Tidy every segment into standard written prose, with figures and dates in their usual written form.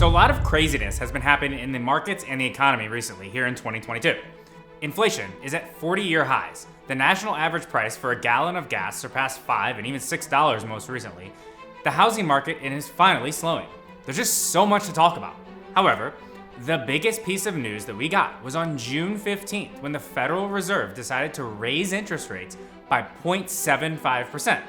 So a lot of craziness has been happening in the markets and the economy recently here in 2022. Inflation is at 40-year highs. The national average price for a gallon of gas surpassed $5 and even $6 most recently. The housing market is finally slowing. There's just so much to talk about. However, the biggest piece of news that we got was on June 15th when the Federal Reserve decided to raise interest rates by 0.75%,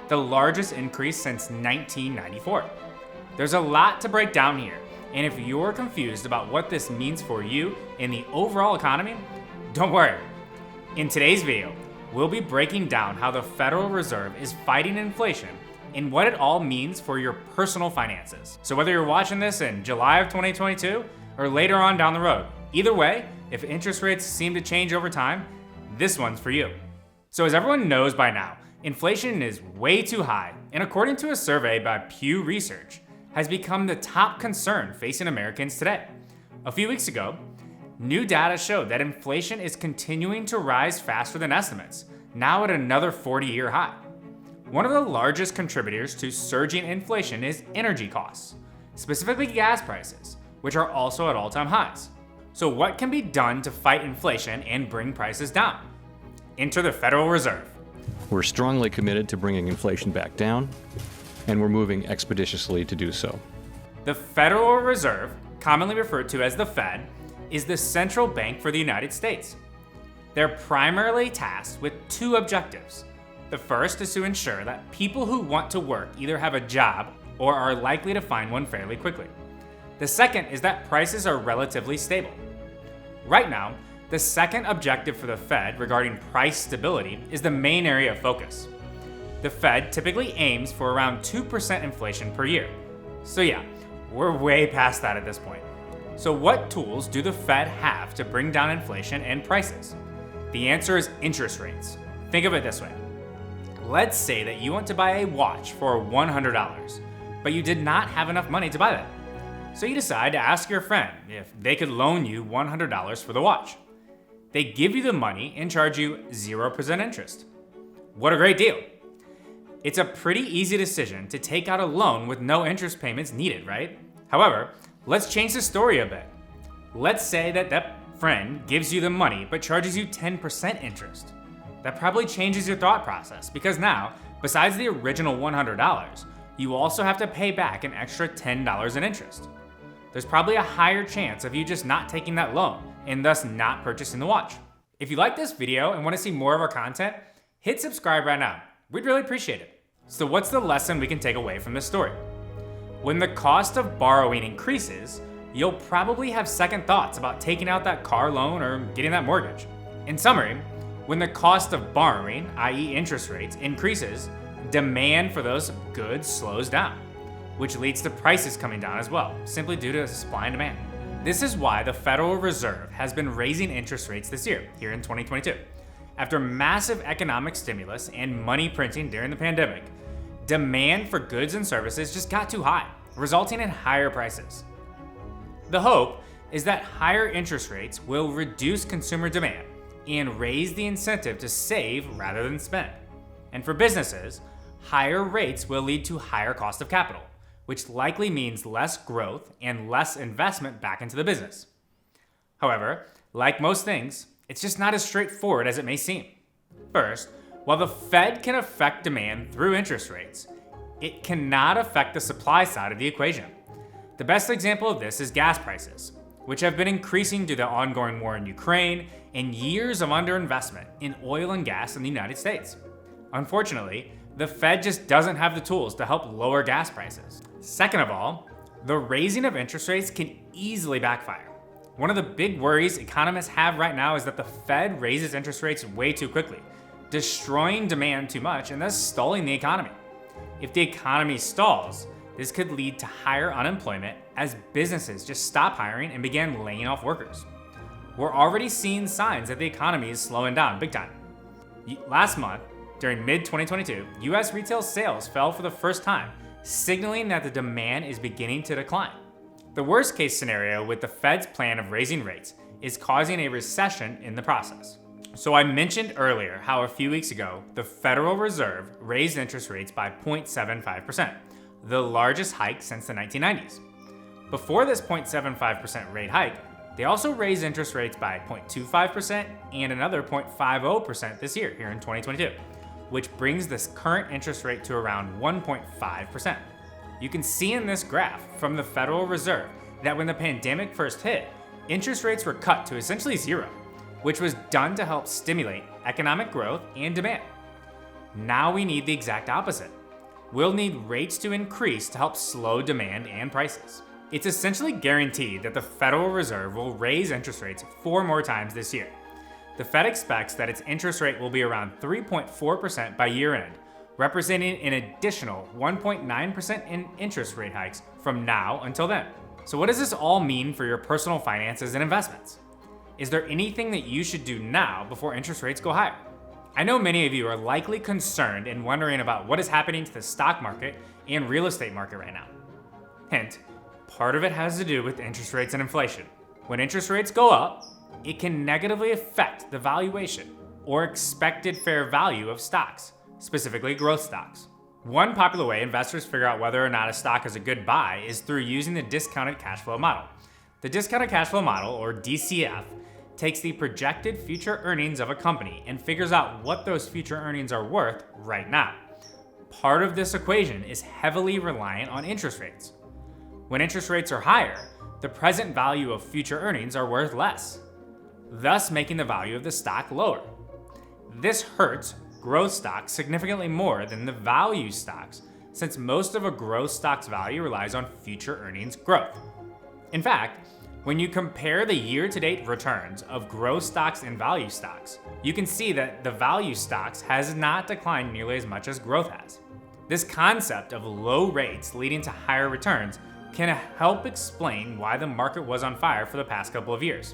the largest increase since 1994. There's a lot to break down here, and if you're confused about what this means for you in the overall economy, don't worry. In today's video, we'll be breaking down how the Federal Reserve is fighting inflation and what it all means for your personal finances. So whether you're watching this in July of 2022 or later on down the road, either way, if interest rates seem to change over time, this one's for you. So as everyone knows by now, inflation is way too high, and according to a survey by Pew Research, has become the top concern facing Americans today. A few weeks ago, new data showed that inflation is continuing to rise faster than estimates, now at another 40-year high. One of the largest contributors to surging inflation is energy costs, specifically gas prices, which are also at all-time highs. So what can be done to fight inflation and bring prices down? Enter the Federal Reserve. We're strongly committed to bringing inflation back down, and we're moving expeditiously to do so. The Federal Reserve, commonly referred to as the Fed, is the central bank for the United States. They're primarily tasked with two objectives. The first is to ensure that people who want to work either have a job or are likely to find one fairly quickly. The second is that prices are relatively stable. Right now, the second objective for the Fed regarding price stability is the main area of focus. The Fed typically aims for around 2% inflation per year. So yeah, we're way past that at this point. So what tools do the Fed have to bring down inflation and prices? The answer is interest rates. Think of it this way. Let's say that you want to buy a watch for $100, but you did not have enough money to buy that. So you decide to ask your friend if they could loan you $100 for the watch. They give you the money and charge you 0% interest. What a great deal. It's a pretty easy decision to take out a loan with no interest payments needed, right? However, let's change the story a bit. Let's say that friend gives you the money but charges you 10% interest. That probably changes your thought process because now, besides the original $100, you also have to pay back an extra $10 in interest. There's probably a higher chance of you just not taking that loan and thus not purchasing the watch. If you like this video and want to see more of our content, hit subscribe right now. We'd really appreciate it. So what's the lesson we can take away from this story? When the cost of borrowing increases, you'll probably have second thoughts about taking out that car loan or getting that mortgage. In summary, when the cost of borrowing, i.e. interest rates, increases, demand for those goods slows down, which leads to prices coming down as well, simply due to supply and demand. This is why the Federal Reserve has been raising interest rates this year, here in 2022. After massive economic stimulus and money printing during the pandemic, demand for goods and services just got too high, resulting in higher prices. The hope is that higher interest rates will reduce consumer demand and raise the incentive to save rather than spend. And for businesses, higher rates will lead to higher cost of capital, which likely means less growth and less investment back into the business. However, like most things, it's just not as straightforward as it may seem. First, while the Fed can affect demand through interest rates, it cannot affect the supply side of the equation. The best example of this is gas prices, which have been increasing due to the ongoing war in Ukraine and years of underinvestment in oil and gas in the United States. Unfortunately, the Fed just doesn't have the tools to help lower gas prices. Second of all, the raising of interest rates can easily backfire. One of the big worries economists have right now is that the Fed raises interest rates way too quickly, destroying demand too much and thus stalling the economy. If the economy stalls, this could lead to higher unemployment as businesses just stop hiring and begin laying off workers. We're already seeing signs that the economy is slowing down big time. Last month, during mid-2022, US retail sales fell for the first time, signaling that the demand is beginning to decline. The worst case scenario with the Fed's plan of raising rates is causing a recession in the process. So I mentioned earlier how a few weeks ago, the Federal Reserve raised interest rates by 0.75%, the largest hike since the 1990s. Before this 0.75% rate hike, they also raised interest rates by 0.25% and another 0.50% this year, here in 2022, which brings this current interest rate to around 1.5%. You can see in this graph from the Federal Reserve that when the pandemic first hit, interest rates were cut to essentially zero, which was done to help stimulate economic growth and demand. Now we need the exact opposite. We'll need rates to increase to help slow demand and prices. It's essentially guaranteed that the Federal Reserve will raise interest rates 4 more times this year. The Fed expects that its interest rate will be around 3.4% by year end, representing an additional 1.9% in interest rate hikes from now until then. So what does this all mean for your personal finances and investments? Is there anything that you should do now before interest rates go higher? I know many of you are likely concerned and wondering about what is happening to the stock market and real estate market right now. Hint, part of it has to do with interest rates and inflation. When interest rates go up, it can negatively affect the valuation or expected fair value of stocks, specifically growth stocks. One popular way investors figure out whether or not a stock is a good buy is through using the discounted cash flow model. The discounted cash flow model, or DCF, takes the projected future earnings of a company and figures out what those future earnings are worth right now. Part of this equation is heavily reliant on interest rates. When interest rates are higher, the present value of future earnings are worth less, thus making the value of the stock lower. This hurts growth stocks significantly more than the value stocks, since most of a growth stock's value relies on future earnings growth. In fact, when you compare the year-to-date returns of growth stocks and value stocks, you can see that the value stocks has not declined nearly as much as growth has. This concept of low rates leading to higher returns can help explain why the market was on fire for the past couple of years.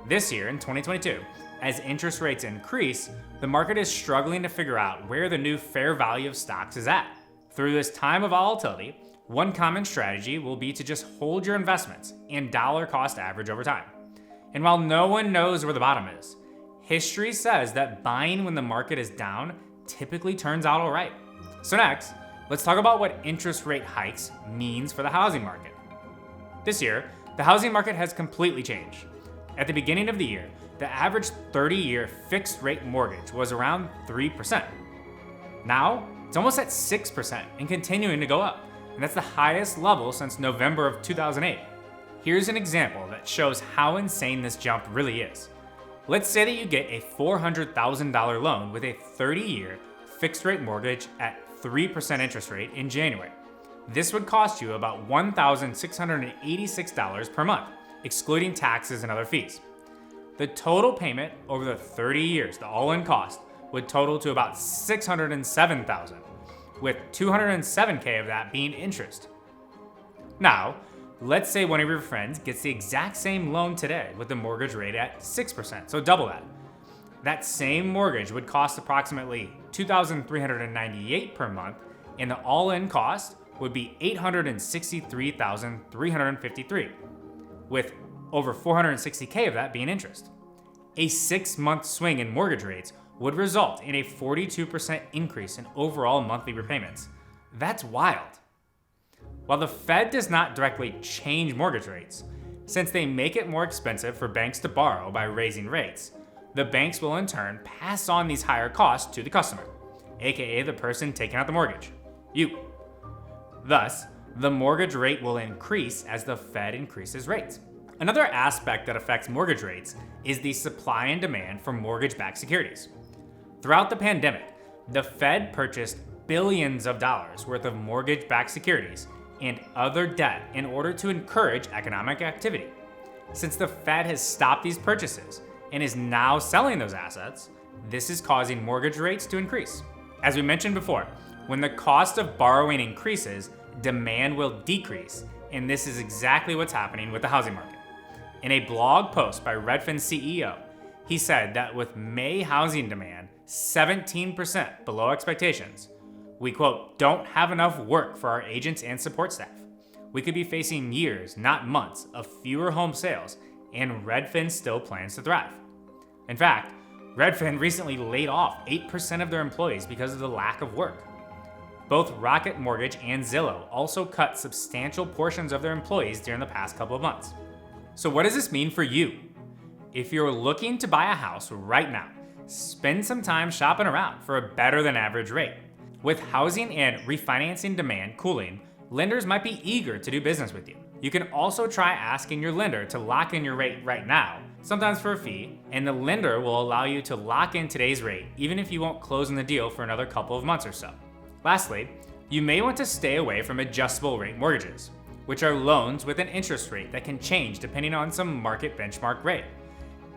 This year, in 2022, as interest rates increase, the market is struggling to figure out where the new fair value of stocks is at. Through this time of volatility, one common strategy will be to just hold your investments and dollar cost average over time. And while no one knows where the bottom is, history says that buying when the market is down typically turns out all right. So next, let's talk about what interest rate hikes means for the housing market. This year, the housing market has completely changed. At the beginning of the year, the average 30-year fixed rate mortgage was around 3%. Now, it's almost at 6% and continuing to go up. And that's the highest level since November of 2008. Here's an example that shows how insane this jump really is. Let's say that you get a $400,000 loan with a 30-year fixed rate mortgage at 3% interest rate in January. This would cost you about $1,686 per month, excluding taxes and other fees. The total payment over the 30 years, the all-in cost, would total to about $607,000. With $207K of that being interest. Now, let's say one of your friends gets the exact same loan today with the mortgage rate at 6%, so double that. That same mortgage would cost approximately $2,398 per month, and the all-in cost would be $863,353, with over $460K of that being interest. A 6-month swing in mortgage rates would result in a 42% increase in overall monthly repayments. That's wild. While the Fed does not directly change mortgage rates, since they make it more expensive for banks to borrow by raising rates, the banks will in turn pass on these higher costs to the customer, aka the person taking out the mortgage, you. Thus, the mortgage rate will increase as the Fed increases rates. Another aspect that affects mortgage rates is the supply and demand for mortgage-backed securities. Throughout the pandemic, the Fed purchased billions of dollars worth of mortgage-backed securities and other debt in order to encourage economic activity. Since the Fed has stopped these purchases and is now selling those assets, this is causing mortgage rates to increase. As we mentioned before, when the cost of borrowing increases, demand will decrease, and this is exactly what's happening with the housing market. In a blog post by Redfin's CEO, he said that with May housing demand 17% below expectations, we, quote, don't have enough work for our agents and support staff. We could be facing years, not months, of fewer home sales, and Redfin still plans to thrive. In fact, Redfin recently laid off 8% of their employees because of the lack of work. Both Rocket Mortgage and Zillow also cut substantial portions of their employees during the past couple of months. So what does this mean for you? If you're looking to buy a house right now, spend some time shopping around for a better than average rate. With housing and refinancing demand cooling, lenders might be eager to do business with you. You can also try asking your lender to lock in your rate right now, sometimes for a fee, and the lender will allow you to lock in today's rate even if you won't close on the deal for another couple of months or so. Lastly, you may want to stay away from adjustable rate mortgages, which are loans with an interest rate that can change depending on some market benchmark rate.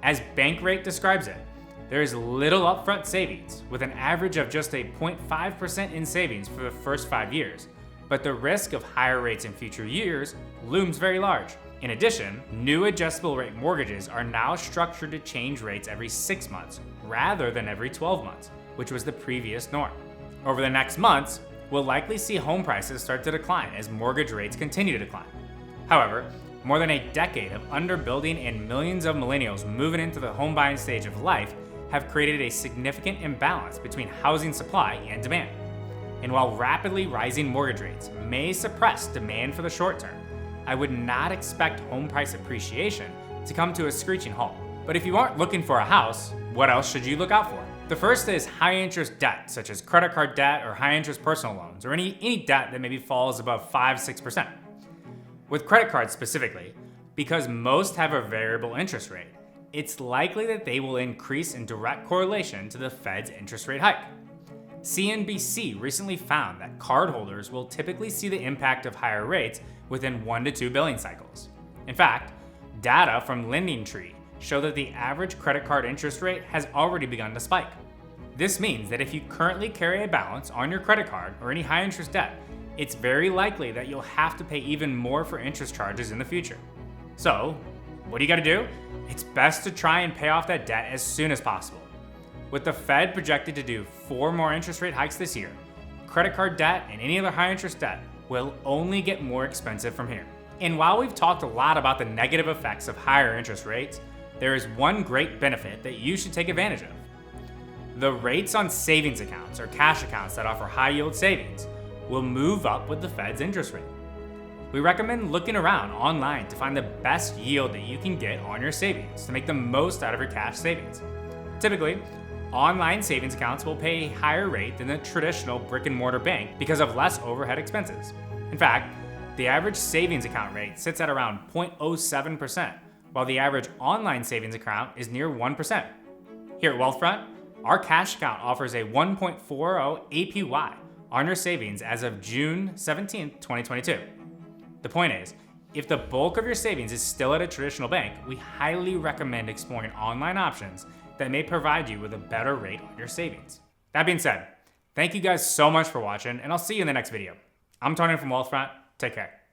As Bankrate describes it, there is little upfront savings, with an average of just a 0.5% in savings for the first 5 years, but the risk of higher rates in future years looms very large. In addition, new adjustable rate mortgages are now structured to change rates every 6 months rather than every 12 months, which was the previous norm. Over the next months, we'll likely see home prices start to decline as mortgage rates continue to decline. However, more than a decade of underbuilding and millions of millennials moving into the home buying stage of life have created a significant imbalance between housing supply and demand. And while rapidly rising mortgage rates may suppress demand for the short term, I would not expect home price appreciation to come to a screeching halt. But if you aren't looking for a house, what else should you look out for? The first is high interest debt, such as credit card debt or high interest personal loans, or any debt that maybe falls above 5-6%. With credit cards specifically, because most have a variable interest rate, it's likely that they will increase in direct correlation to the Fed's interest rate hike. CNBC recently found that cardholders will typically see the impact of higher rates within 1 to 2 billing cycles. In fact, data from LendingTree show that the average credit card interest rate has already begun to spike. This means that if you currently carry a balance on your credit card or any high interest debt, it's very likely that you'll have to pay even more for interest charges in the future. So, what do you gotta do? It's best to try and pay off that debt as soon as possible. With the Fed projected to do 4 more interest rate hikes this year, credit card debt and any other high interest debt will only get more expensive from here. And while we've talked a lot about the negative effects of higher interest rates, there is one great benefit that you should take advantage of. The rates on savings accounts or cash accounts that offer high yield savings will move up with the Fed's interest rate. We recommend looking around online to find the best yield that you can get on your savings to make the most out of your cash savings. Typically, online savings accounts will pay a higher rate than the traditional brick and mortar bank because of less overhead expenses. In fact, the average savings account rate sits at around 0.07%, while the average online savings account is near 1%. Here at Wealthfront, our cash account offers a 1.40 APY on your savings as of June 17, 2022. The point is, if the bulk of your savings is still at a traditional bank, we highly recommend exploring online options that may provide you with a better rate on your savings. That being said, thank you guys so much for watching, and I'll see you in the next video. I'm Tony from Wealthfront. Take care.